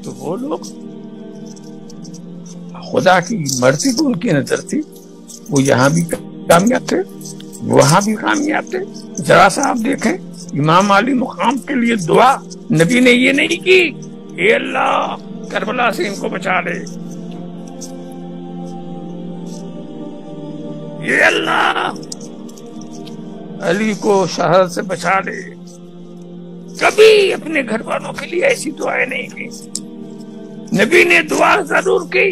تو وہ لوگ خدا کی مرضی کو ان کی نظر تھی، وہ یہاں بھی کامیاب تھے وہاں بھی کامیاب تھے۔ ذرا سا آپ دیکھیں امام علی مقام کے لیے دعا نبی نے یہ نہیں کی اے اللہ کربلا سے ان کو بچا لے، اے اللہ علی کو شہر سے بچا لے۔ کبھی اپنے گھر والوں کے لیے ایسی دعائیں نہیں کی۔ نبی نے دعا ضرور کی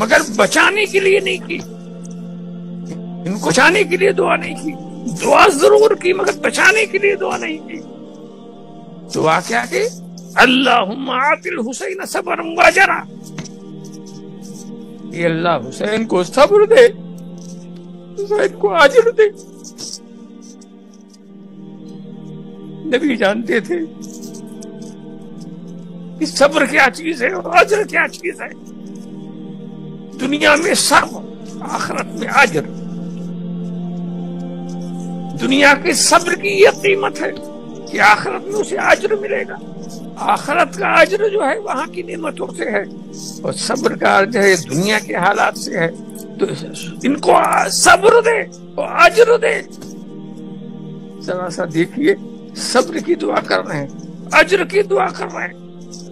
مگر بچانے کے لیے نہیں کی، ان کو بچانے کے لیے دعا نہیں کی۔ دعا ضرور کی مگر بچانے کے لیے دعا نہیں کی۔ دعا کیا کہ اللہم آت الحسین صبرا واجرا، اے اللہ حسین کو صبر دے، حسین کو اجر دے۔ نبی جانتے تھے کہ صبر کیا چیز ہے اور اجر کیا چیز ہے۔ دنیا میں صبر، آخرت میں اجر۔ دنیا کے صبر کی یہ قیمت ہے کہ آخرت میں اسے اجر ملے گا۔ آخرت کا اجر جو ہے وہاں کی نعمتوں سے ہے، اور صبر کا اجر ہے دنیا کے حالات سے ہے۔ تو ان کو صبر دے اور اجر دے۔ ذرا سا دیکھیے، صبر کی دعا کر رہے ہیں، اجر کی دعا کر رہے ہیں،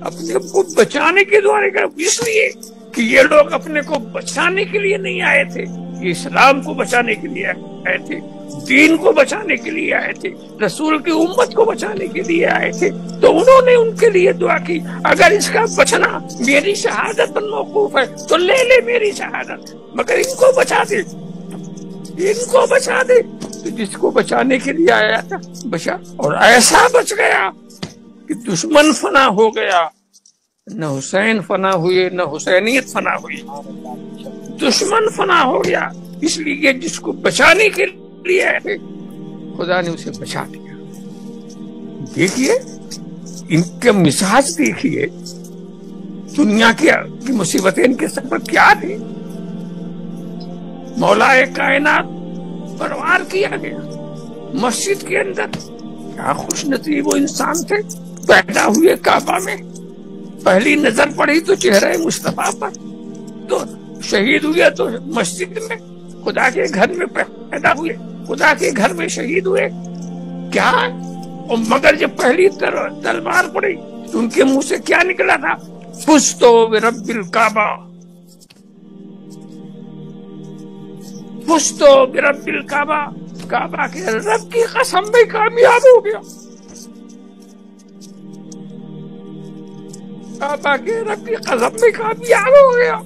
اپنے کو بچانے کی دعا نہیں کر رہے، اس لیے کہ یہ لوگ اپنے کو بچانے کے لیے نہیں آئے تھے، یہ اسلام کو بچانے کے لیے آئے تھے، دین کو بچانے کے لیے آئے تھے، رسول کی امت کو بچانے کے لیے آئے تھے۔ تو انہوں نے ان کے لیے دعا کی اگر اس کا بچنا میری شہادت پر موقوف ہے تو لے لے میری شہادت، مگر ان کو بچا دے، ان کو بچا دے۔ تو جس کو بچانے کے لیے آیا تھا بچا، اور ایسا بچ گیا کہ دشمن فنا ہو گیا، نہ حسین فنا ہوئے نہ حسینیت فنا ہوئی، دشمن فنا ہو گیا۔ اس لیے جس کو بچانے کے لیے آئے تھے خدا نے اسے بچا دیا۔ دیکھیے ان کے مزاج، دیکھیے دنیا کی مصیبتیں ان کے سر پر کیا تھی۔ مولا کائنات پروار کیا گیا مسجد کے اندر، کیا خوش نصیب وہ انسان تھے، پیدا ہوئے کعبہ میں، پہلی نظر پڑی تو چہرہ مصطفیٰ پر، تو شہید ہوئے تو مسجد میں، خدا کے گھر میں پیدا ہوئے، خدا کے گھر میں شہید ہوئے۔ کیا مگر جب پہلی تلوار پڑی تو ان کے منہ سے کیا نکلا تھا؟ فزت برب الکعبہ، فزت برب الکعبہ، کعبہ کے رب کی قسم میں کامیاب ہو گیا، کعبہ کے رب کی قسم میں کامیاب ہو گیا۔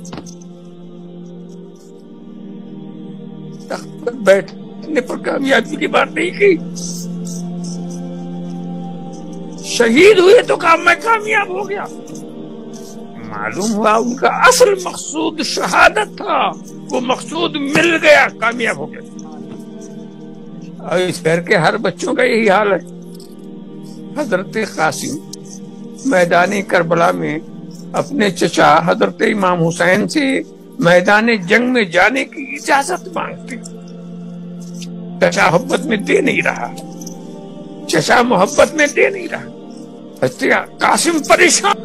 تخت پر بیٹھنے پر کامیابی کی بات نہیں کی، شہید ہوئے تو کام میں کامیاب ہو گیا۔ معلوم ہوا ان کا اصل مقصود شہادت تھا، وہ مقصود مل گیا، کامیاب ہو گیا۔ اور اس گھر کے ہر بچوں کا یہی حال ہے۔ حضرت قاسم میدان کربلا میں اپنے چچا حضرت امام حسین سے میدان جنگ میں جانے کی اجازت مانگتے، چچا محبت میں دے نہیں رہا، چچا محبت میں دے نہیں رہا۔ حضرت قاسم پریشان